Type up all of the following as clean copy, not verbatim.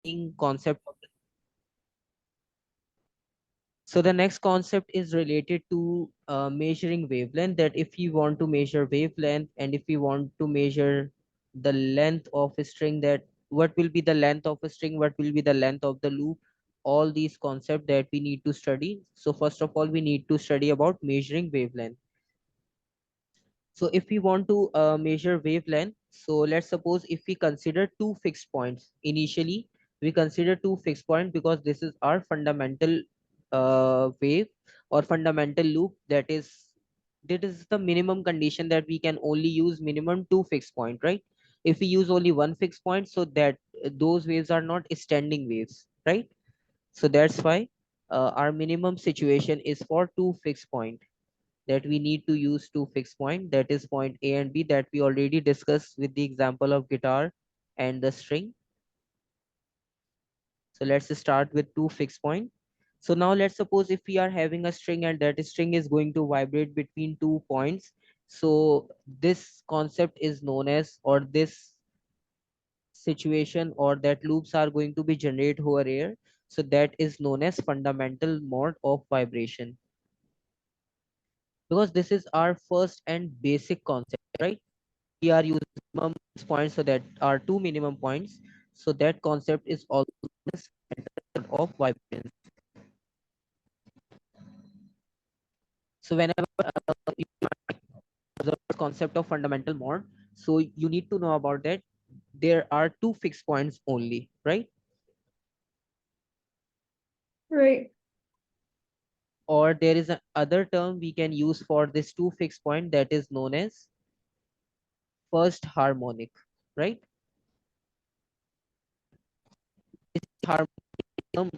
studying concept of so the next concept is related to measuring wavelength, that if you want to measure wavelength and if you want to measure the length of a string, that what will be the length of a string, what will be the length of the loop, all these concepts that we need to study. So first of all, we need to study about measuring wavelength. So if we want to measure wavelength, so let's suppose if we consider two fixed points. Initially, we consider two fixed points because this is our fundamental wave or fundamental loop. That is the minimum condition, that we can only use minimum two fixed point, right? If we use only one fixed point, so that those waves are not standing waves, right? So that's why our minimum situation is for two fixed point, that we need to use two fixed point, that is point A and B, that we already discussed with the example of guitar and the string. So let's start with two fixed point. So now let's suppose if we are having a string and that string is going to vibrate between 2 points. So this concept is known as, or this situation or that loops are going to be generated over here. So that is known as fundamental mode of vibration, because this is our first and basic concept, right? We are using minimum points, so that are two minimum points. So that concept is also of vibration. So whenever you observe the concept of fundamental mode, so you need to know about that there are two fixed points only, right? Right. Or there is a other term we can use for this two fixed point, that is known as first harmonic, right? This harmonic term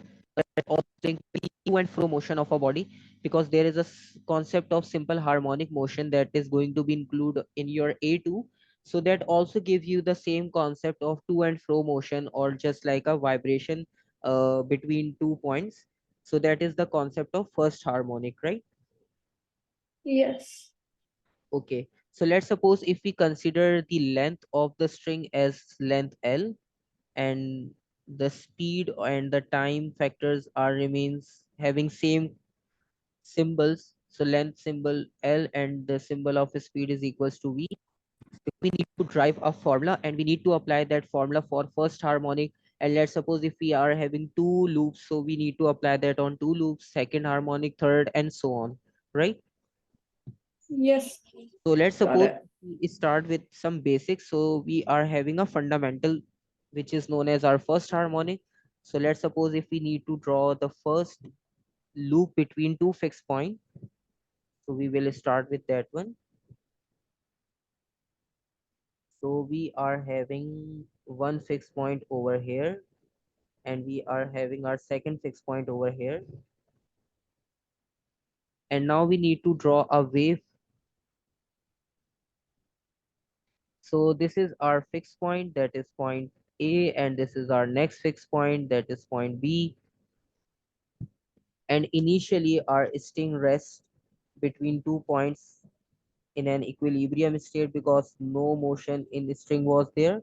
also linked to to and fro motion of a body, because there is a concept of simple harmonic motion that is going to be included in your A2. So that also gives you the same concept of to and fro motion, or just like a vibration between 2 points. So that is the concept of first harmonic, right? Yes. Okay, so let's suppose if we consider the length of the string as length L, and the speed and the time factors are remains having same symbols. So length symbol L and the symbol of speed is equals to V. We need to drive a formula and we need to apply that formula for first harmonic. And let's suppose if we are having two loops, so we need to apply that on two loops, second harmonic, third, and so on, right? Yes. So let's Got suppose it. we start with some basics. So we are having a fundamental, which is known as our first harmonic. So let's suppose if we need to draw the first loop between two fixed points. So we will start with that one. So we are having one fixed point over here, and we are having our second fixed point over here. And now we need to draw a wave. So this is our fixed point, that is point A, and this is our next fixed point, that is point B. And initially our string rests between 2 points in an equilibrium state because no motion in the string was there.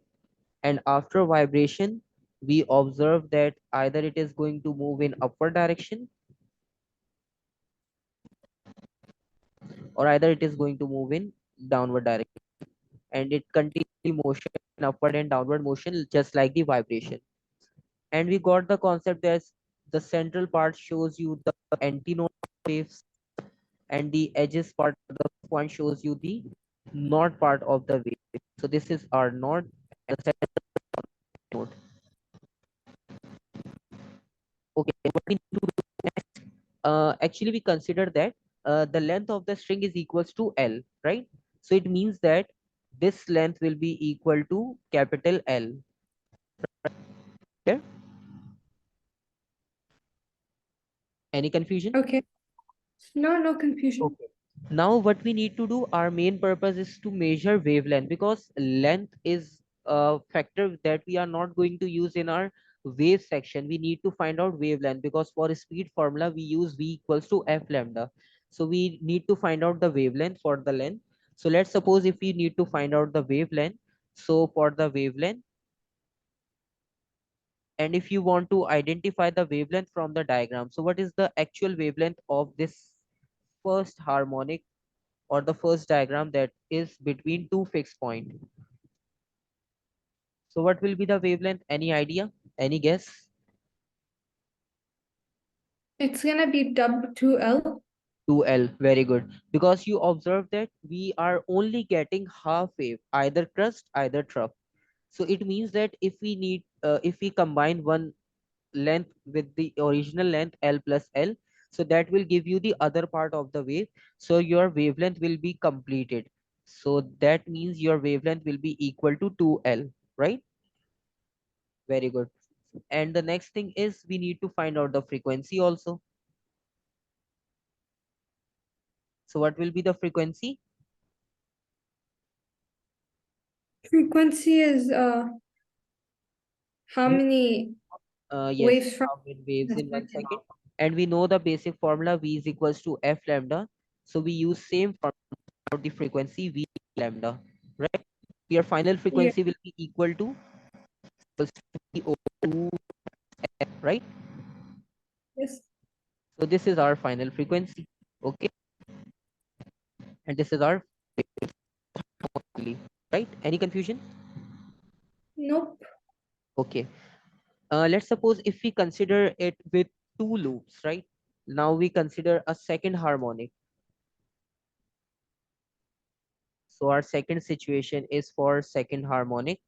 And after vibration, we observe that either it is going to move in upward direction, or either it is going to move in downward direction, and it continues motion in upward and downward motion just like the vibration. And we got the concept as the central part shows you the antinode waves, and the edges part of the point shows you the node part of the wave. So this is our node and the central node. Okay, what we need to do next, actually we consider that the length of the string is equals to L, right? So it means that this length will be equal to capital L. Okay, any confusion? Okay. No, no confusion. Okay. Now what we need to do, our main purpose is to measure wavelength, because length is a factor that we are not going to use in our wave section. We need to find out wavelength, because for speed formula we use V equals to F lambda. So we need to find out the wavelength for the length. So let's suppose if we need to find out the wavelength. So for the wavelength, And if you want to identify the wavelength from the diagram, so what is the actual wavelength of this first harmonic or the first diagram that is between two fixed point? So what will be the wavelength? Any idea? Any guess? It's gonna be W2L. 2L. Very good. Because you observe that we are only getting half wave, either crest, either trough. So it means that if we combine one length with the original length L plus L, so that will give you the other part of the wave. So your wavelength will be completed. So that means your wavelength will be equal to 2L, right? Very good. And the next thing is we need to find out the frequency also. So what will be the frequency? Frequency is how We many yes, waves from how many waves the in one second. second? And we know the basic formula V is equals to F lambda. So we use same formula for the frequency V lambda, right? Your final Yeah. frequency will be equal to V over 2 F, right? Yes. So this is our final frequency. Okay, and this is our frequency, right? Any confusion? Nope. Okay. Let's suppose if we consider it with two loops, right? Now we consider a second harmonic. So our second situation is for second harmonic.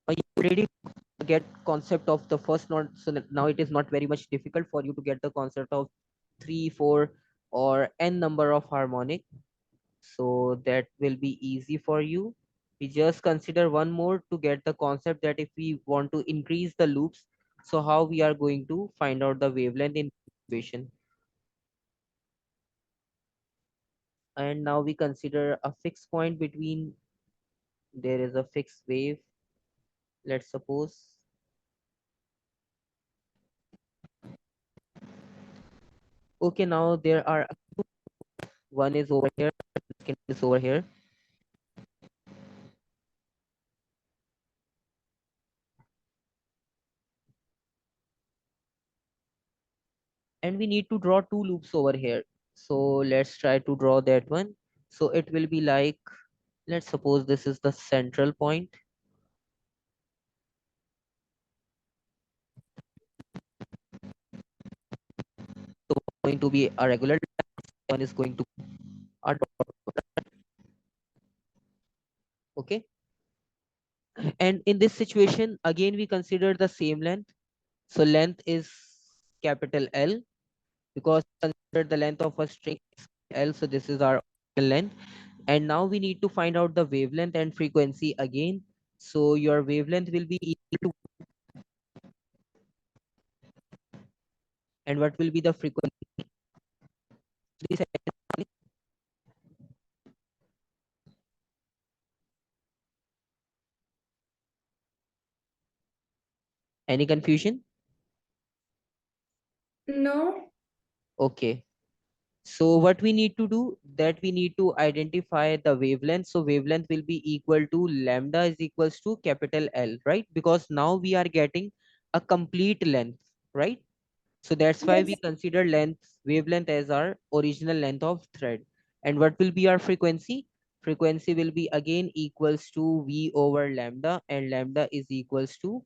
You already get concept of the first note, so now it is not very much difficult for you to get the concept of 3, 4, or n number of harmonic. So that will be easy for you. We just consider one more to get the concept that if we want to increase the loops, so how we are going to find out the wavelength in equation. And now we consider a fixed point between, there is a fixed wave, let's suppose. Okay, now there are, one is over here, second is over here, and we need to draw two loops over here. So let's try to draw that one. So it will be like, let's suppose this is the central point. So going to be a regular, one is going to a dot. Okay, and in this situation again we consider the same length. So length is capital L, because consider the length of a string L, so this is our length. And now we need to find out the wavelength and frequency again. So your wavelength will be equal to, and what will be the frequency? Any confusion? No. Okay. So what we need to do, that we need to identify the wavelength. So wavelength will be equal to lambda is equals to capital L, right? Because now we are getting a complete length, right? So that's why we Yes. consider length, wavelength as our original length of thread. And what will be our frequency? Frequency will be again equals to V over lambda, and lambda is equals to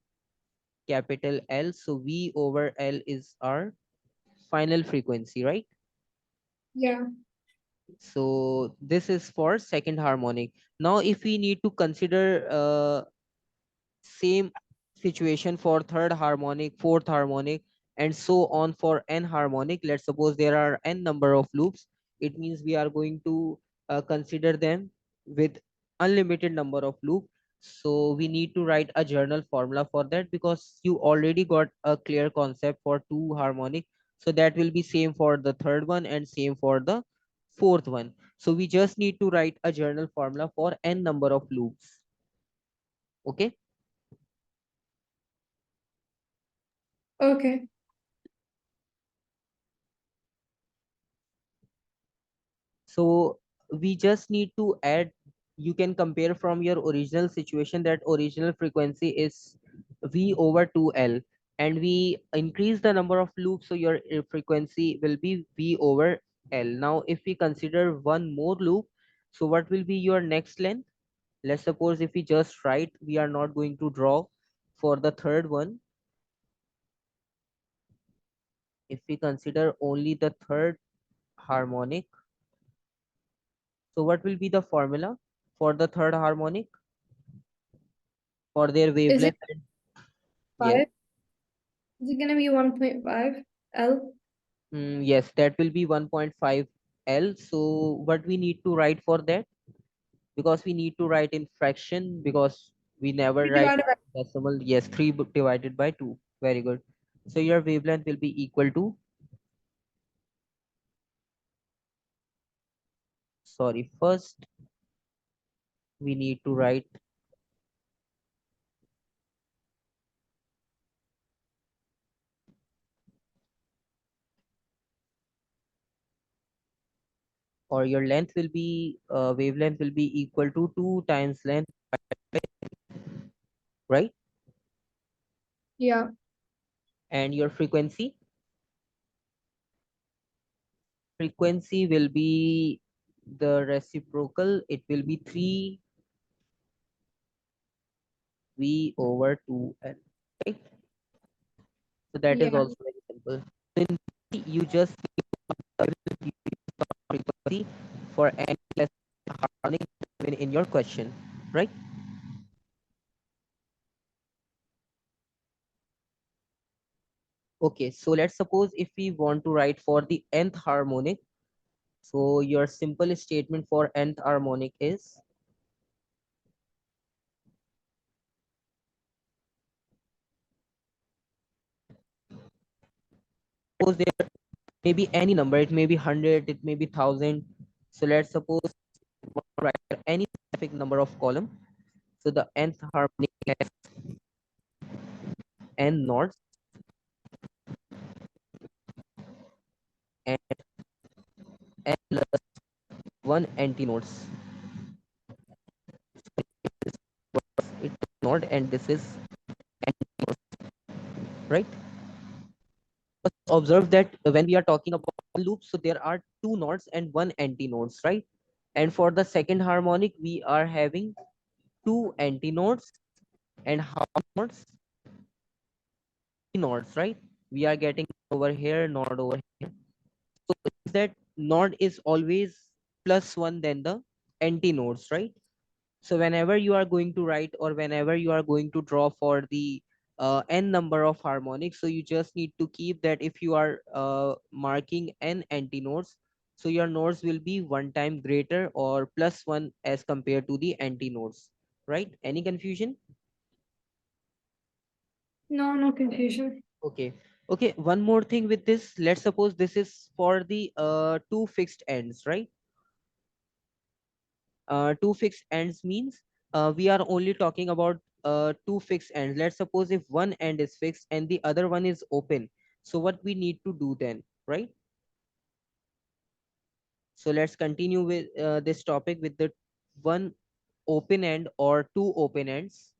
capital L. So V over L is our final frequency, right? Yeah. So this is for second harmonic. Now if we need to consider same situation for third harmonic, fourth harmonic, and so on for n harmonic, let's suppose there are n number of loops, it means we are going to consider them with unlimited number of loop. So we need to write a journal formula for that, because you already got a clear concept for two harmonic. So that will be same for the third one and same for the fourth one. So we just need to write a journal formula for n number of loops. Okay. Okay. So we just need to add. you can compare from your original situation, that original frequency is v over 2l, and we increase the number of loops, so your frequency will be v over l. Now if we consider one more loop, so what will be your next length? Let's suppose if we just write, we are not going to draw for the third one. If we consider only the third harmonic, so what will be the formula for the third harmonic for their Is it wavelength? Yes. 5? Is it gonna be 1.5 L? Yes, that will be 1.5 L. So what we need to write for that? Because we need to write in fraction, because we never 3 write divided by decimal. Yes, 3 divided by 2. Very good. So your wavelength will be equal to, sorry, first we need to write, or your length will be, wavelength will be equal to 2 times length, right? yeah, And your frequency will be the reciprocal, it will be 3 v over 2l, right? So that is yeah. also very simple. So you just frequency for any less harmonic in your question, right? Okay, so let's suppose if we want to write for the nth harmonic, so your simple statement for nth harmonic is, suppose there may be any number, it may be 100, it may be 1000. So let's suppose we want to write any specific number of column. So the nth harmonic has n nodes and n plus 1 antinodes. It's node and this is antinodes, right? Observe that when we are talking about loops, so there are two nodes and one antinodes, right? And for the second harmonic, we are having two antinodes and half nodes, three nodes, right? We are getting over here, node over here. So is that node is always plus one than the antinodes, right? So whenever you are going to write, or whenever you are going to draw for the n number of harmonics, so you just need to keep that if you are marking n antinodes, so your nodes will be one time greater or plus one as compared to the antinodes, right? Any confusion? No, no confusion. Okay. Okay, one more thing with this. Let's suppose this is for the two fixed ends, right? Two fixed ends means we are only talking about two fixed ends. Let's suppose if one end is fixed and the other one is open, so what we need to do then, right? So let's continue with this topic with the one open end or two open ends.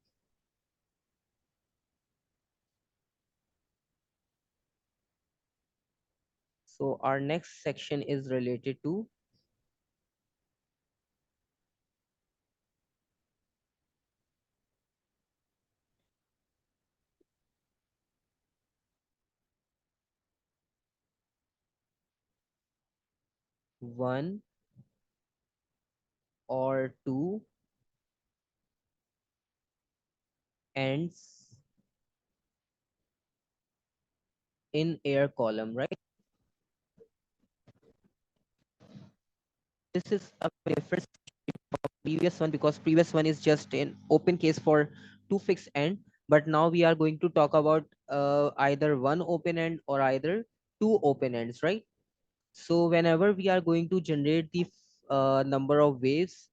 So our next section is related to one or two ends in air column, right? This is a different previous one, because previous one is just an open case for two fixed end, but now we are going to talk about either one open end or either two open ends, right? So whenever we are going to generate the number of waves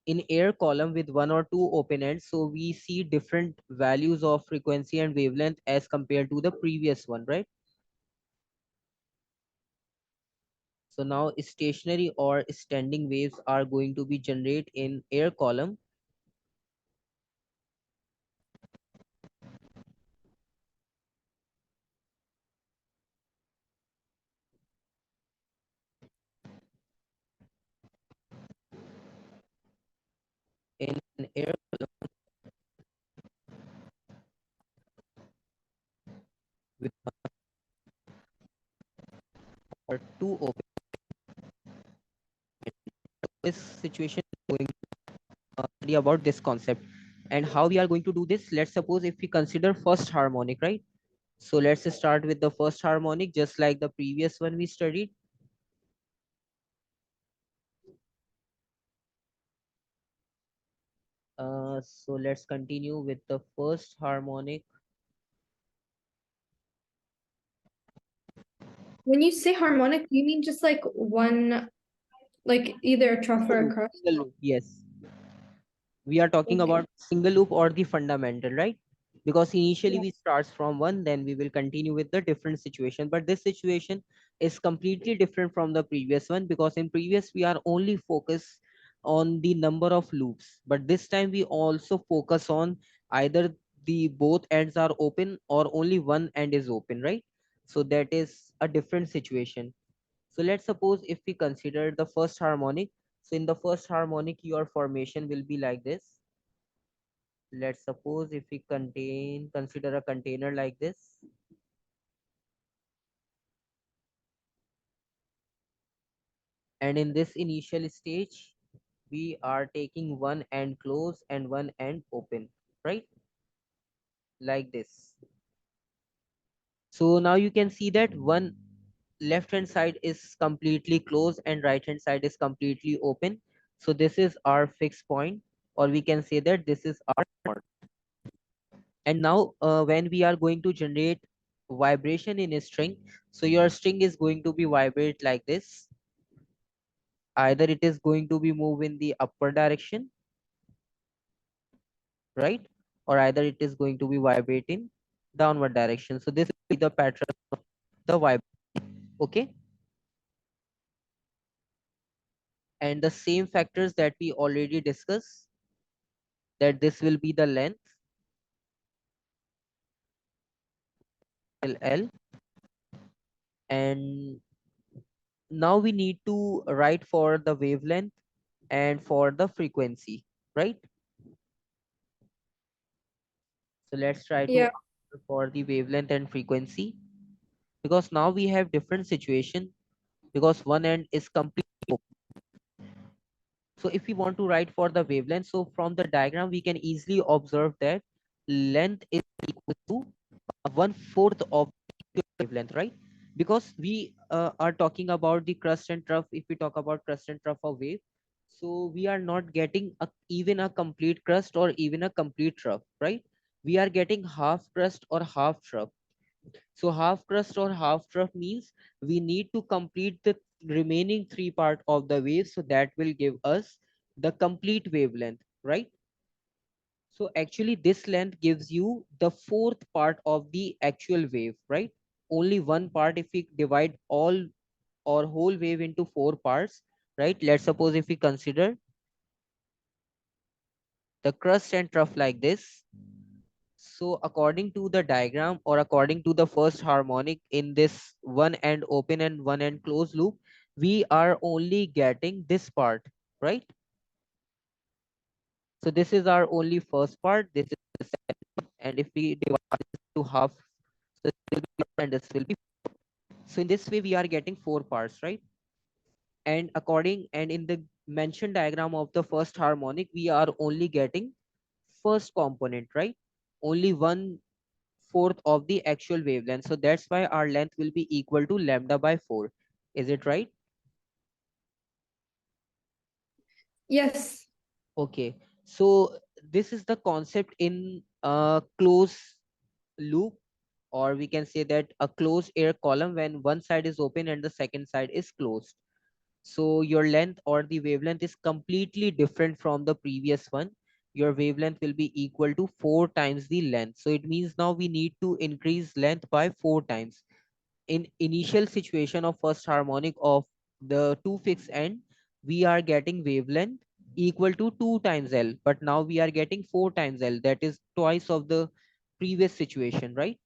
in air column with one or two open ends, so we see different values of frequency and wavelength as compared to the previous one, right? So now stationary or standing waves are going to be generated in air column. In air with or two open, this situation is going to study about this concept. And how we are going to do this? Let's suppose if we consider first harmonic, right? So let's start with the first harmonic, just like the previous one we studied. So let's continue with the first harmonic. When you say harmonic, you mean just like one, like either a trough or a crest? Single loop, yes. We are talking Okay. about single loop or the fundamental, right? Because initially Yeah. we starts from one, then we will continue with the different situation, but this situation is completely different from the previous one, because in previous we are only focused on the number of loops, but this time we also focus on either the both ends are open or only one end is open, right? So that is a different situation. So let's suppose if we consider the first harmonic. So in the first harmonic, your formation will be like this. Let's suppose if we consider a container like this. And in this initial stage, we are taking one end closed and one end open, right? Like this. So now you can see that one left hand side is completely closed and right hand side is completely open. So this is our fixed point, or we can say that this is our point. And now when we are going to generate vibration in a string, so your string is going to be vibrate like this. Either it is going to be move in the upper direction, right? Or either it is going to be vibrate in downward direction. So this will be the pattern of the vibration. Okay. And the same factors that we already discussed, that this will be the length L. And now we need to write for the wavelength and for the frequency, right? So let's try to Yeah. answer for the wavelength and frequency, because now we have different situation, because one end is completely open. So if we want to write for the wavelength, so from the diagram we can easily observe that length is equal to one-fourth of the wavelength, right? Because we are talking about the crust and trough. If we talk about crust and trough of wave, so we are not getting even a complete crust or even a complete trough, right? We are getting half crust or half trough. So half crust or half trough means we need to complete the remaining three part of the wave, so that will give us the complete wavelength, right? So actually this length gives you the fourth part of the actual wave, right? Only one part. If we divide all or whole wave into four parts, right? Let's suppose if we consider the crust and trough like this. So according to the diagram, or according to the first harmonic in this one end open and one end closed loop, we are only getting this part, right? So this is our only first part. This is the second part. And if we divide this to half, so this will be and this will be. So in this way, we are getting four parts, right? And in the mentioned diagram of the first harmonic, we are only getting first component, right? Only one-fourth of the actual wavelength. So that's why our length will be equal to lambda by 4. Is it right? Yes. Okay. So this is the concept in a closed loop, or we can say that a closed air column when one side is open and the second side is closed. So your length or the wavelength is completely different from the previous one. Your wavelength will be equal to 4 times the length. So it means now we need to increase length by 4 times. In initial situation of first harmonic of the two fixed end, we are getting wavelength equal to 2 times L, but now we are getting 4 times L. That is twice of the previous situation, right?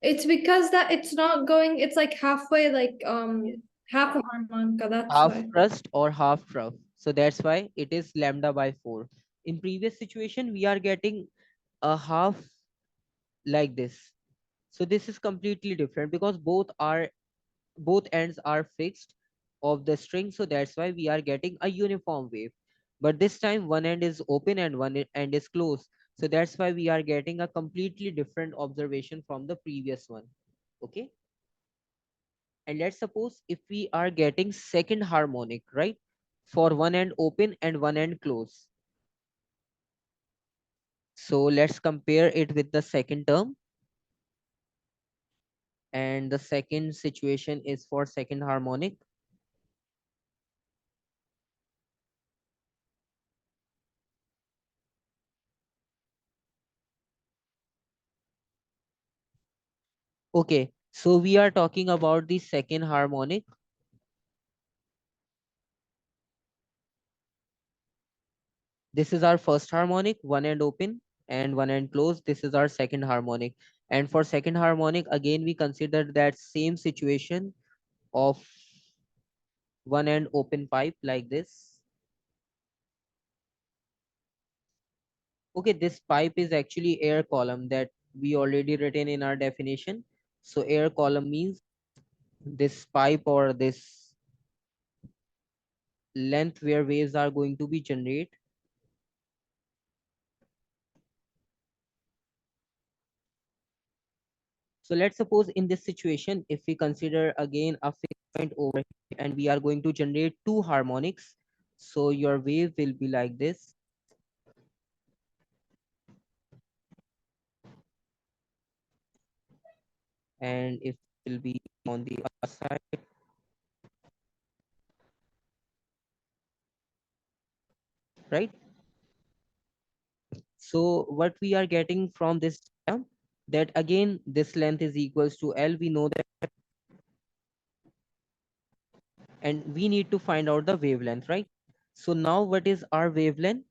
It's because that it's not going, it's like halfway, like Yes. half a harmonica, that's Half why. crust or half trough. So that's why it is lambda by 4. In previous situation, we are getting a half like this. So this is completely different because both ends are fixed of the string, so that's why we are getting a uniform wave. But this time one end is open and end is closed, so that's why we are getting a completely different observation from the previous one. Okay, and let's suppose if we are getting second harmonic, right, for one end open and one end closed. So let's compare it with the second term, and the second situation is for second harmonic. Okay, so we are talking about the second harmonic. This is our first harmonic, one end open and one end closed. This is our second harmonic. And for second harmonic, again, we consider that same situation of one end open pipe like this. Okay, this pipe is actually air column that we already written in our definition. So air column means this pipe or this length where waves are going to be generated. So let's suppose in this situation, if we consider again a fixed point over here and we are going to generate two harmonics. So your wave will be like this. And if it will be on the other side, right? So what we are getting from this diagram, that again, this length is equals to L. We know that, and we need to find out the wavelength, right? So now what is our wavelength?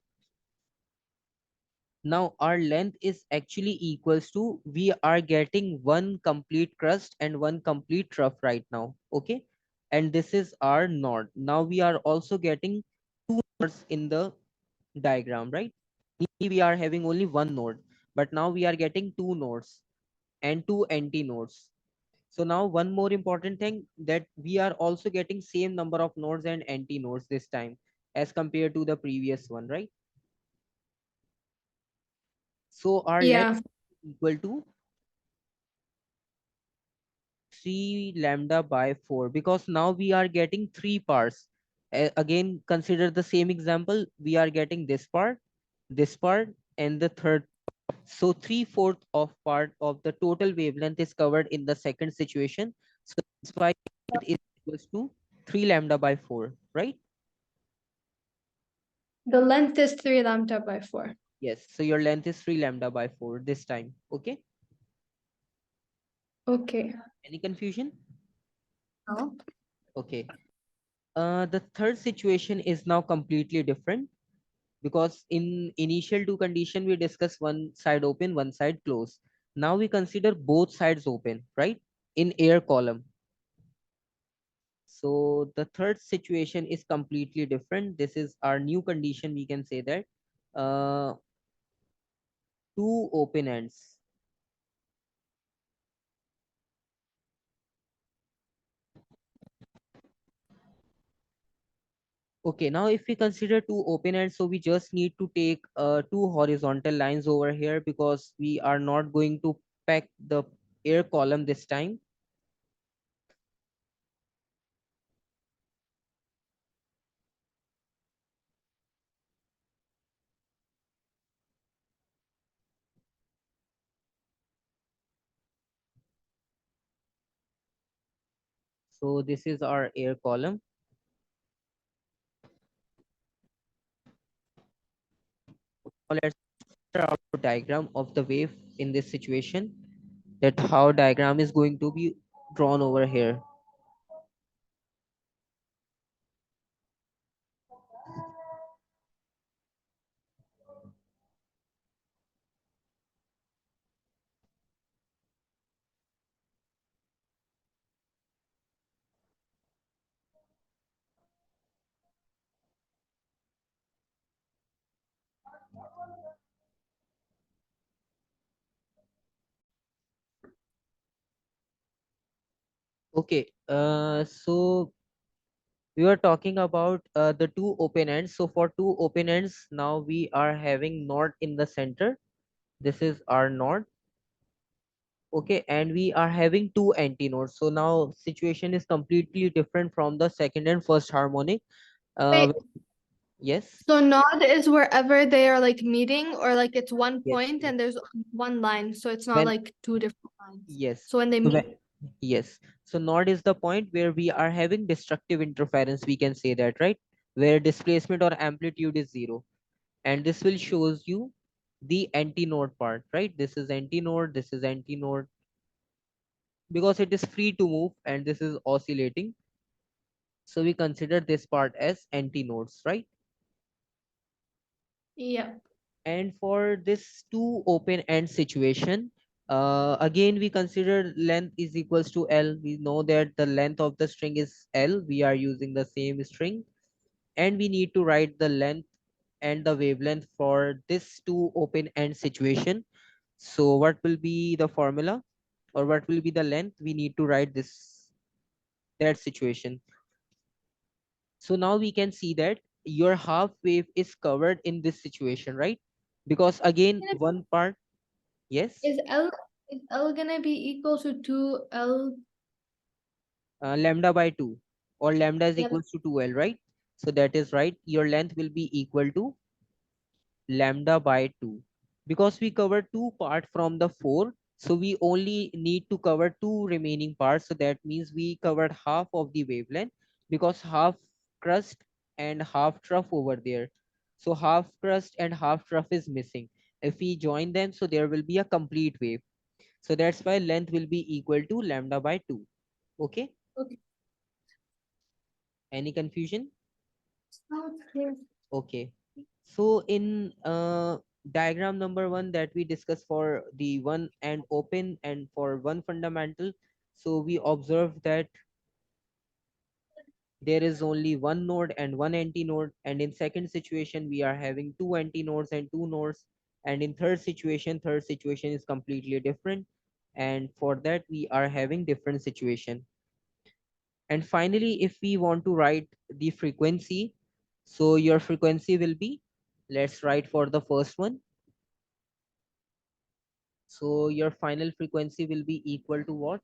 Now our length is actually equals to, we are getting one complete crust and one complete trough right now. Okay, and this is our node. Now we are also getting two nodes in the diagram, right? We are having only one node, but now we are getting two nodes and two anti nodes. So now one more important thing, that we are also getting same number of nodes and anti nodes this time as compared to the previous one, right? So our length Yeah. is equal to 3 lambda by 4, because now we are getting three parts. Again, consider the same example. We are getting this part, and the third. So 3/4 of part of the total wavelength is covered in the second situation. So that's why it is equals to 3 lambda by 4, right? The length is 3 lambda by 4. Yes. So your length is 3 lambda by 4 this time. Okay. Okay. Any confusion? No. Okay. The third situation is now completely different, because in initial two condition we discuss one side open, one side closed. Now we consider both sides open, right, in air column. So the third situation is completely different. This is our new condition, we can say that. uh, Two open ends. Okay, now if we consider two open ends, so we just need to take two horizontal lines over here, because we are not going to pack the air column this time. So this is our air column. Now let's draw a diagram of the wave in this situation, that how diagram is going to be drawn over here. Okay, so we were talking about the two open ends. So for two open ends, now we are having node in the center. This is our node. Okay, and we are having two antinodes. So now situation is completely different from the second and first harmonic. Wait, Yes, so node is wherever they are like meeting, or like it's one yes, point yes. and there's one line, so it's not When like two different lines. yes, So when they so meet, yes. So node is the point where we are having destructive interference. We can say that, right? Where displacement or amplitude is zero, and this will shows you the antinode part, right? This is antinode, this is antinode, because it is free to move and this is oscillating. So we consider this part as antinodes, right? yeah. And for this two open end situation, again we consider length is equals to L. We know that the length of the string is L. We are using the same string, and we need to write the length and the wavelength for this two open end situation. So what will be the formula, or what will be the length? We need to write this, that situation. So now we can see that your half wave is covered in this situation, right? Because again, one part, yes, Is L gonna be equal to 2L? lambda by 2, or lambda is Yep. equals to 2L, right? So that is right. Your length will be equal to lambda by 2, because we covered two part from the four, so we only need to cover two remaining parts. So that means we covered half of the wavelength, because half crust and half trough over there. So half crust and half trough is missing. If we join them, so there will be a complete wave. So that's why length will be equal to lambda by 2. Okay, Okay. any confusion? Sounds clear. Okay. So in diagram number one that we discussed for the one and open and for one fundamental, so we observe that there is only one node and one antinode, and in second situation we are having two antinodes and two nodes, and in third situation is completely different, and for that we are having different situation. And finally, if we want to write the frequency, so your frequency will be, let's write for the first one. So your final frequency will be equal to what?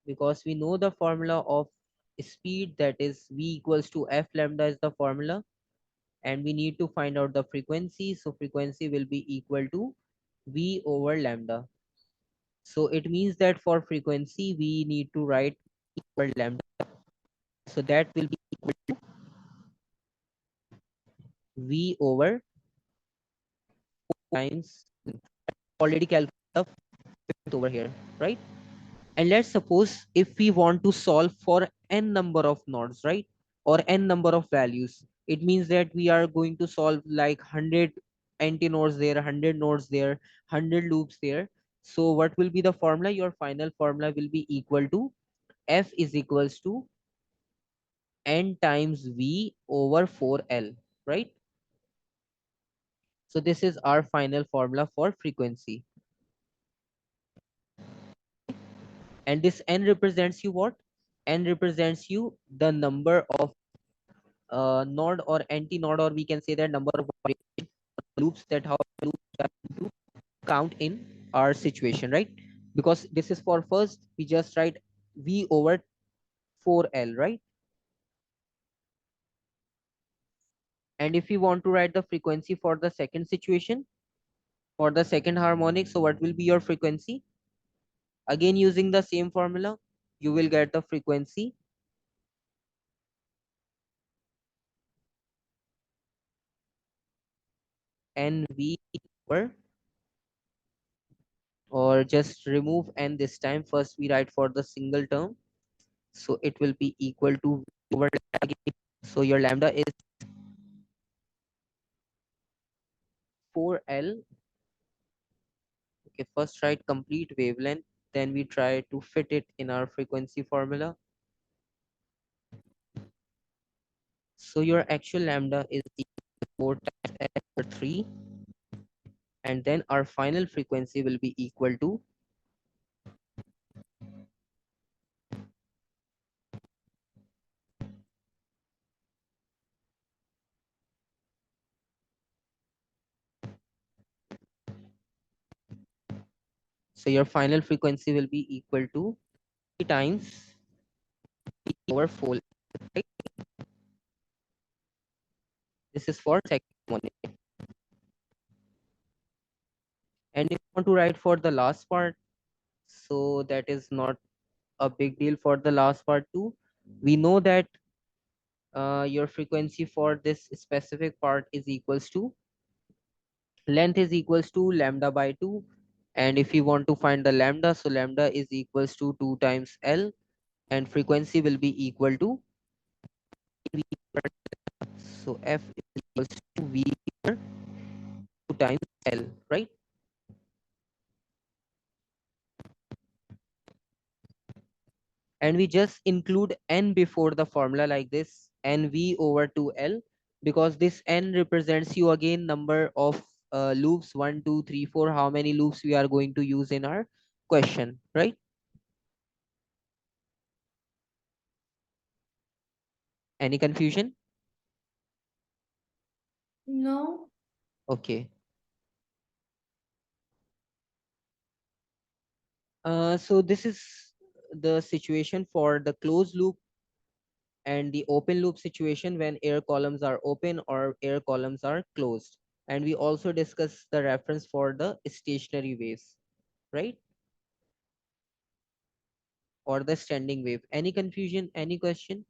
Because we know the formula of speed, that is v equals to f lambda is the formula, and we need to find out the frequency. So frequency will be equal to v over lambda. So it means that for frequency we need to write over lambda. So that will be v over times, already calculated over here, right? And let's suppose if we want to solve for n number of nodes, right? Or n number of values, it means that we are going to solve like 100 antinodes there, 100 nodes there, 100 loops there. So what will be the formula? Your final formula will be equal to f is equals to n times v over 4l, right? So this is our final formula for frequency. And this n represents you what? N represents you the number of node or anti-node, or we can say that number of loops, that how loops are to count in our situation, right? Because this is for first, we just write v over 4l, right? And if we want to write the frequency for the second situation, for the second harmonic, so what will be your frequency? Again, using the same formula, you will get the frequency nv over, or just remove n this time. First we write for the single term, so it will be equal to v over again. So your lambda is 4l. Okay, first write complete wavelength, then we try to fit it in our frequency formula. So your actual lambda is equal to 4 times L over 3, and then our final frequency will be equal to, so your final frequency will be equal to 3 times over 4, right? This is for second harmonic. And if you want to write for the last part, so that is not a big deal for the last part too. We know that your frequency for this specific part is equals to, length is equals to lambda by 2. And if you want to find the lambda, so lambda is equals to 2 times L, and frequency will be equal to V per. So F is equals to V per 2 times L, right? And we just include n before the formula like this, nv over 2l, because this n represents you again number of loops, 1 2 3 4, how many loops we are going to use in our question, right? Any confusion? No. Okay. So this is the situation for the closed loop and the open loop situation when air columns are open or air columns are closed. And we also discuss the reference for the stationary waves, right? Or the standing wave. Any confusion, any question?